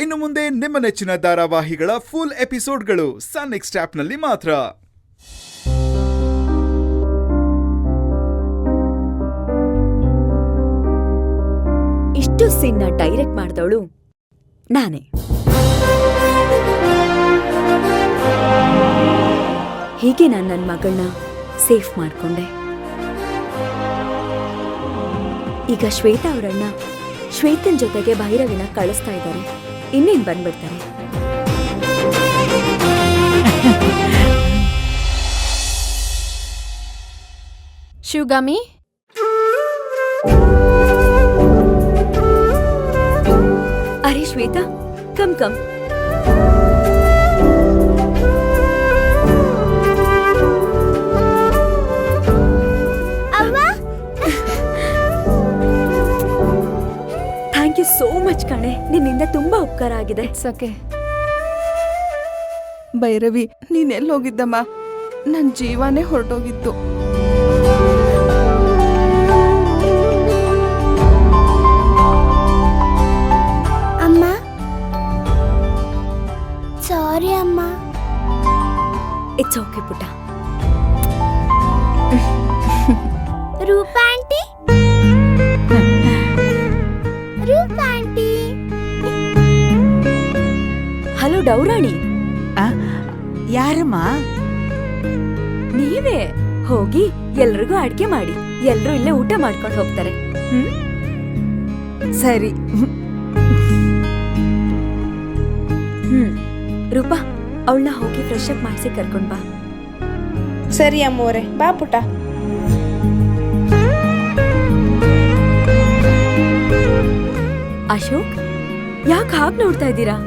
ಇನ್ನು ಮುಂದೆ ನಿಮ್ಮ ನೆಚ್ಚಿನ ಧಾರಾವಾಹಿಗಳ ಫುಲ್ ಎಪಿಸೋಡ್ಗಳು ಸನ್ ನೆಕ್ಸ್ಟ್ ಆಪ್ನಲ್ಲಿ ಮಾತ್ರ. ಇಷ್ಟು ಸೀನ್ನ ಡೈರೆಕ್ಟ್ ಮಾಡಿದವಳು ನಾನೇ. ಹೀಗೆ ನಾನು ನನ್ನ ಮಗಳನ್ನ ಸೇಫ್ ಮಾಡ್ಕೊಂಡೆ. ಈಗ ಶ್ವೇತಾ ಅವರಣ್ಣ ಶ್ವೇತನ್ ಜೊತೆಗೆ ಭೈರವಿನ ಕಳಿಸ್ತಾ ಇದ್ದಾರೆ. ಇನ್ನೇನ್ ಬಂದ್ಬಿಡ್ತಾರೆ. ಶಿವಗಾಮಿ, ಅರೆ Shweta, come come. Thank you so much ಕಣೆ, ನಿನ್ನಿಂದ ತುಂಬಾ ಉಪಕಾರ ಆಗಿದೆ. ಸಕೆ ಭೈರವಿ, ನೀನೆಲ್ಲೋಗಿದ್ದಮ್ಮ? ನನ್ನ ಜೀವನೇ ಹೊರಟೋಗಿತ್ತು. ಅಮ್ಮ, ಸಾರಿ ಅಮ್ಮ. ಇಟ್ಸ್ ಓಕೆ ಪುಟ್ಟ. Roopa aunty, Roopa aunty. Hello ಡೌರಾಣಿ. ಯಾರಮ್ಮ? ನೀವೇ ಹೋಗಿ ಎಲ್ರಿಗೂ ಅಡ್ಗೆ ಮಾಡಿ, ಎಲ್ರೂ ಇಲ್ಲೇ ಊಟ ಮಾಡ್ಕೊಂಡು ಹೋಗ್ತಾರೆ. ಸರಿ. ರೂಪಾ, ಅವಳನ್ನ ಹೋಗಿ ಫ್ರೆಶ್ ಅಪ್ ಮಾಡಿಸಿ ಕರ್ಕೊಂಡ್ ಬಾ. ಸರಿ ಅಮ್ಮೋರೆ, ಬಾ ಪುಟ. ಅಶೋಕ್, ಯಾಕೆ ಹಾಗೆ ನೋಡ್ತಾ ಇದ್ದೀರಾ?